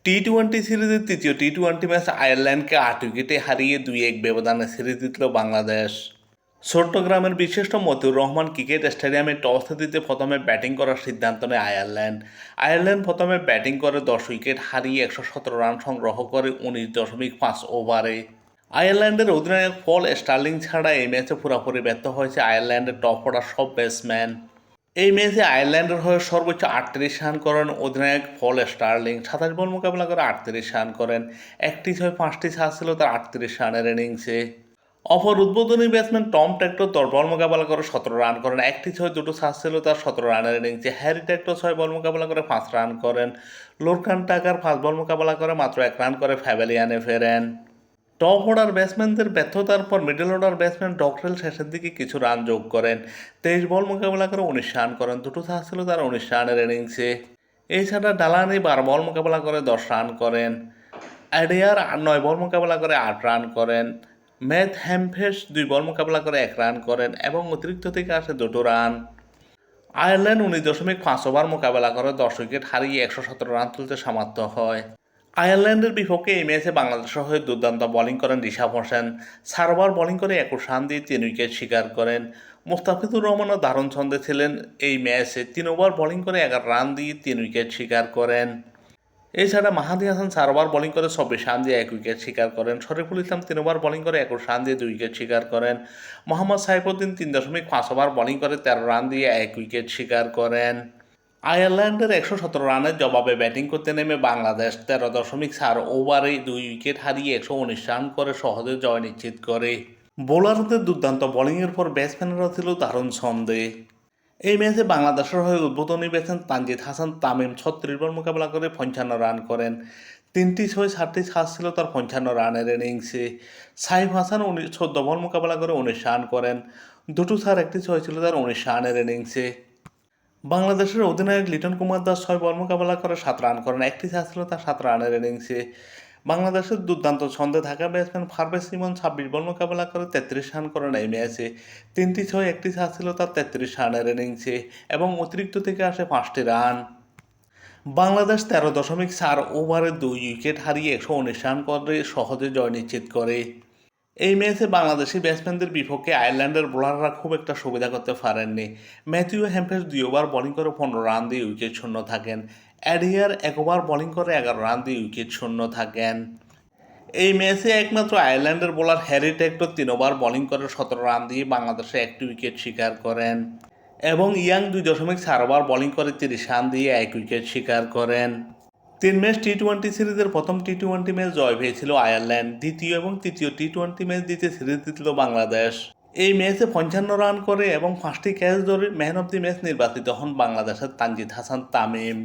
টি-20 সিরিজের তৃতীয় টি-20 ম্যাচ আয়ারল্যান্ডকে ৮ উইকেটে হারিয়ে ২-১ ব্যবধানে সিরিজ জিতল বাংলাদেশ। চট্টগ্রামের বিশিষ্ট মতিউর রহমান ক্রিকেট স্টেডিয়ামে টস জিতে প্রথমে ব্যাটিং করার সিদ্ধান্ত নেয় আয়ারল্যান্ড। আয়ারল্যান্ড প্রথমে ব্যাটিং করে ১০ উইকেট হারিয়ে ১১৭ রান সংগ্রহ করে ১৯.৫ ওভারে। আয়ারল্যান্ডের অধিনায়ক পল স্টার্লিং ছাড়া এই ম্যাচে পুরোপুরি ব্যর্থ হয়েছে আয়ারল্যান্ডের টপ অর্ডার সব ব্যাটসম্যান। এই ম্যাচে আয়ারল্যান্ডের হয়ে সর্বোচ্চ ৩৮ রান করেন অধিনায়ক পল স্টার্লিং। ২৭ বল মোকাবেলা করে ৩৮ রান করেন। একটি ৬-৫টি ছাড় ছিল তার ৩৮ রানের ইনিংসে। অপর উদ্বোধনী ব্যাটসম্যান টম ট্যাক্টর ১০ বল মোকাবেলা করে ১৭ রান করেন। একটি ৬, দুটো ছাড় ছিল তার ১৭ রানের ইনিংসে। হ্যারি ট্যাক্টর ৬ বল মোকাবেলা করে ৫ রান করেন। লোরকান টাকার ৫ বল মোকাবেলা করে মাত্র ১ রান করে প্যাভিলিয়নে ফেরেন। টপ অর্ডার ব্যাটসম্যানদের ব্যর্থতার পর মিডল অর্ডার ব্যাটসম্যান ডকরেল শেষের দিকে কিছু রান যোগ করেন। ২৩ বল মোকাবেলা করে ১৯ রান করেন। দুটো ছাড় ছিল তার ১৯ রানের ইনিংসে। এছাড়া ডালানি ১২ বল মোকাবেলা করে ১০ রান করেন। অ্যাডিয়ার ৯ বল মোকাবেলা করে ৮ রান করেন। ম্যাথ হ্যামফেস ২ বল মোকাবেলা করে ১ রান করেন এবং অতিরিক্ত থেকে আসে দুটো রান। আয়ারল্যান্ড ১৯.৫ ওভার মোকাবেলা করে ১০ উইকেট হারিয়ে ১১৭ রান তুলতে সমর্থ হয়। আয়ারল্যান্ডের বিপক্ষে এই ম্যাচে বাংলাদেশের হয়ে দুর্দান্ত বোলিং করেন রিশাদ হোসেন। ৪ ওভার বোলিং করে ২১ রান দিয়ে ৩ উইকেট শিকার করেন। মোস্তাফিজুর রহমানও দারুণ ছন্দে ছিলেন এই ম্যাচে। ৩ ওভার বোলিং করে ১১ রান দিয়ে ৩ উইকেট শিকার করেন। এছাড়া মাহাদি হাসান ৪ ওভার বোলিং করে ২৪ রান দিয়ে ১ উইকেট শিকার করেন। শরীফুল ইসলাম ৩ ওভার বোলিং করে ২১ রান দিয়ে ২ উইকেট শিকার করেন। মোহাম্মদ সাইফুদ্দিন ৩.৫ ওভার বোলিং করে ১৩ রান দিয়ে ১ উইকেট শিকার করেন। আয়ারল্যান্ডের ১১৭ রানের জবাবে ব্যাটিং করতে নেমে বাংলাদেশ ১৩.৪ ওভারে ২ উইকেট হারিয়ে ১১৯ রান করে সহজে জয় নিশ্চিত করে। বোলারদের দুর্দান্ত বোলিংয়ের পর ব্যাটসম্যানেরা ছিল দারুণ ছন্দে। এই ম্যাচে বাংলাদেশের হয়ে উদ্বোধনী ব্যাটসম্যান তানজিদ হাসান তামিম ৩৬ বল মোকাবেলা করে ৫৫ রান করেন। ৩টি ৬, ৭টি ছাড় ছিল তার ৫৫ রানের ইনিংসে। সাইফ হাসান ১৪ বল মোকাবেলা করে ১৯ রান করেন। দুটো ছাড়, একটি ৬ ছিল তার ১৯ রানের ইনিংসে। বাংলাদেশের অধিনায়ক লিটন কুমার দাস ৬ বল মোকাবেলা করে ৭ রান করেন। একটি ছাড় ছিল তার ৭ রানের ইনিংসে। বাংলাদেশের দুর্দান্ত ছন্দে থাকা ব্যাটসম্যান পারভেজ ইমন ২৬ বল মোকাবেলা করে ৩৩ রান করেন এই ম্যাচে। ৩টি ৬, একটি ছাড় ছিল তার ৩৩ রানের ইনিংসে এবং অতিরিক্ত থেকে আসে ৫টি রান। বাংলাদেশ ১৩.৪ ওভারে ২ উইকেট হারিয়ে ১১৯ রান করে সহজে জয় নিশ্চিত করে। এই ম্যাচে বাংলাদেশি ব্যাটসম্যানদের বিপক্ষে আয়ারল্যান্ডের বোলাররা খুব একটা সুবিধা করতে পারেননি। ম্যাথিউ হ্যামফেস ২ ওভার বোলিং করে ১৫ রান দিয়ে উইকেট শূন্য থাকেন। অ্যাডিয়ার ১ ওভার বোলিং করে ১১ রান দিয়ে উইকেট শূন্য থাকেন। এই ম্যাচে একমাত্র আয়ারল্যান্ডের bowler Harry tractor ৩ over bowling করে ১৭ রান দিয়ে বাংলাদেশে একটি উইকেট শিকার করেন এবং ইয়াং ২.৪ ওভার বোলিং করে ৩০ রান দিয়ে ১ উইকেট শিকার করেন। ৩ ম্যাচ টি-২০ সিরিজের প্রথম টি-২০ ম্যাচ জয় পেয়েছিল আয়ারল্যান্ড। দ্বিতীয় এবং তৃতীয় টি-২০ ম্যাচ জিতে সিরিজ জিতল বাংলাদেশ। এই ম্যাচে ৫৫ রান করে এবং ৫টি ক্যাচ ধরে ম্যান অব দি ম্যাচ নির্বাচিত হন বাংলাদেশের তানজিদ হাসান তামিম।